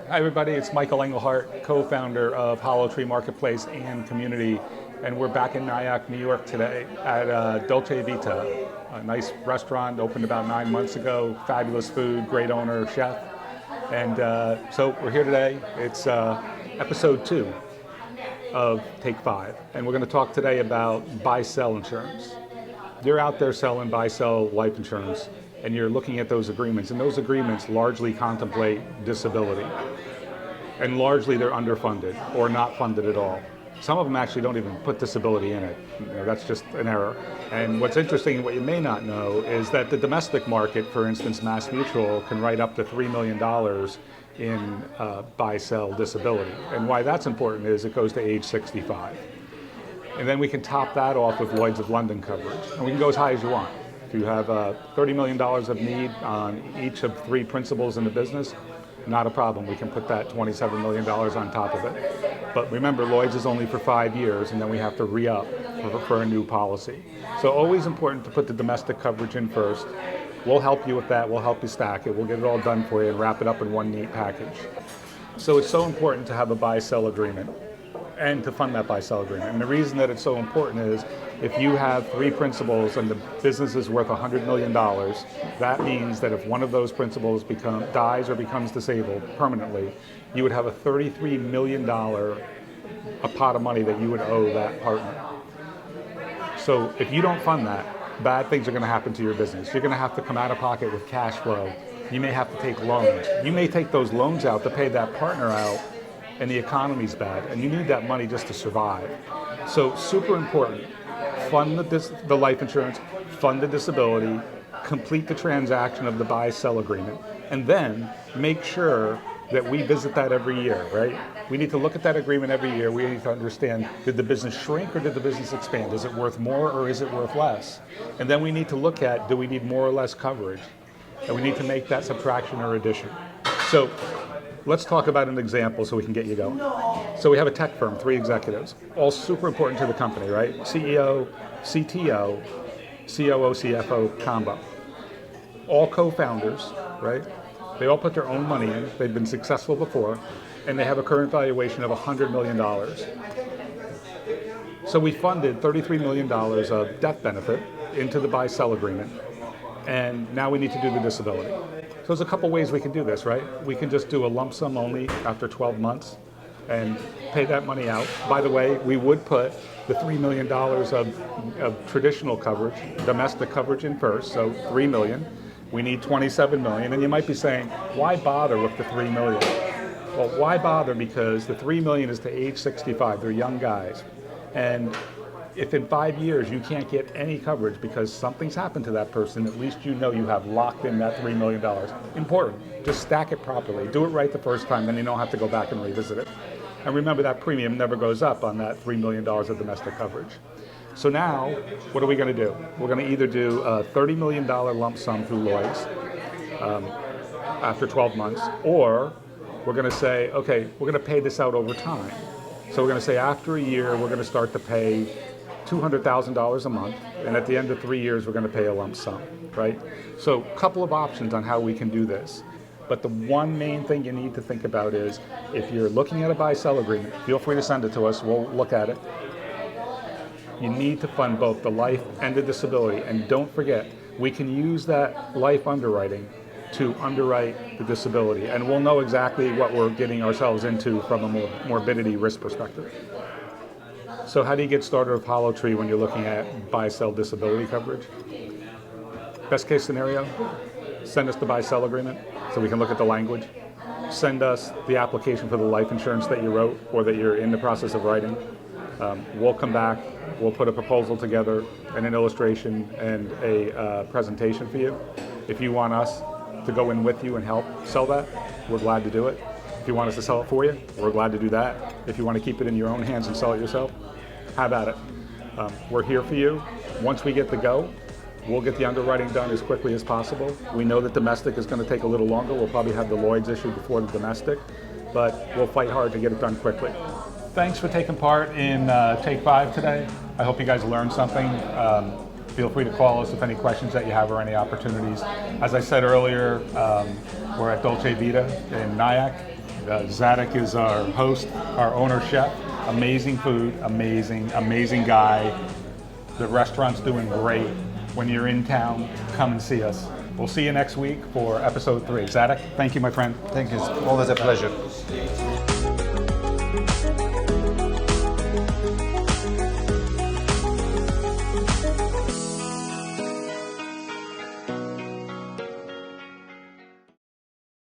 Hi everybody, it's Michael Engelhart, co-founder of Hollow Tree Marketplace and Community, and we're back in Nyack, New York today at Dolce Vita, a nice restaurant opened about 9 months ago, fabulous food, great owner, chef, and so we're here today. It's episode 2 of Take 5, and we're going to talk today about buy-sell insurance. You're out there selling buy-sell life insurance, and you're looking at those agreements, and those agreements largely contemplate disability. And largely they're underfunded or not funded at all. Some of them actually don't even put disability in it. That's just an error. And what's interesting, what you may not know, is that the domestic market, for instance, Mass Mutual, can write up to $3 million in buy-sell disability. And why that's important is it goes to age 65. And then we can top that off with Lloyd's of London coverage. And we can go as high as you want. If you have $30 million of need on each of 3 principals in the business, not a problem. We can put that $27 million on top of it. But remember, Lloyd's is only for 5 years, and then we have to re-up for a new policy. So always important to put the domestic coverage in first. We'll help you with that. We'll help you stack it. We'll get it all done for you and wrap it up in one neat package. So it's so important to have a buy-sell agreement and to fund that buy-sell agreement. And the reason that it's so important is if you have 3 principals and the business is worth $100 million, that means that if one of those principals dies or becomes disabled permanently, you would have a $33 million a pot of money that you would owe that partner. So if you don't fund that, bad things are going to happen to your business. You're going to have to come out of pocket with cash flow. You may have to take loans. You may take those loans out to pay that partner out, and the economy's bad, and you need that money just to survive. So super important. Fund the life insurance, fund the disability, complete the transaction of the buy-sell agreement, and then make sure that we visit that every year, right? We need to look at that agreement every year. We need to understand, did the business shrink or did the business expand? Is it worth more or is it worth less? And then we need to look at, do we need more or less coverage? And we need to make that subtraction or addition. So let's talk about an example so we can get you going. So we have a tech firm, 3 executives, all super important to the company, right? CEO, CTO, COO, CFO combo. All co-founders, right? They all put their own money in. They've been successful before, and they have a current valuation of $100 million. So we funded $33 million of death benefit into the buy-sell agreement, and now we need to do the disability. So there's a couple ways we can do this, right? We can just do a lump sum only after 12 months and pay that money out. By the way, we would put the $3 million of traditional coverage, domestic coverage in first, so $3 million. We need $27 million, and you might be saying, why bother with the $3 million? Well, why bother? Because the $3 million is to age 65. They're young guys. And if in 5 years you can't get any coverage because something's happened to that person, at least you know you have locked in that $3 million. Important. Just stack it properly. Do it right the first time, then you don't have to go back and revisit it. And remember, that premium never goes up on that $3 million of domestic coverage. So now, what are we going to do? We're going to either do a $30 million lump sum through Lloyd's after 12 months, or we're going to say, okay, we're going to pay this out over time. So we're going to say after a year, we're going to start to pay $200,000 a month, and at the end of 3 years, we're going to pay a lump sum, right? So a couple of options on how we can do this. But the one main thing you need to think about is, if you're looking at a buy-sell agreement, feel free to send it to us, we'll look at it. You need to fund both the life and the disability, and don't forget, we can use that life underwriting to underwrite the disability, and we'll know exactly what we're getting ourselves into from a morbidity risk perspective. So how do you get started with Hollow Tree when you're looking at buy-sell disability coverage? Best case scenario, send us the buy-sell agreement so we can look at the language. Send us the application for the life insurance that you wrote or that you're in the process of writing. We'll come back, we'll put a proposal together and an illustration and a presentation for you. If you want us to go in with you and help sell that, we're glad to do it. If you want us to sell it for you, we're glad to do that. If you want to keep it in your own hands and sell it yourself, have at it. We're here for you. Once we get the go, we'll get the underwriting done as quickly as possible. We know that domestic is going to take a little longer. We'll probably have the Lloyd's issue before the domestic, but we'll fight hard to get it done quickly. Thanks for taking part in Take 5 today. I hope you guys learned something. Feel free to call us with any questions that you have or any opportunities. As I said earlier, we're at Dolce Vita in Nyack. Zadok is our host, our owner chef. Amazing food, amazing guy. The restaurant's doing great. When you're in town, come and see us. We'll see you next week for episode 3. Zadok, thank you, my friend. Thank you. It's always a pleasure.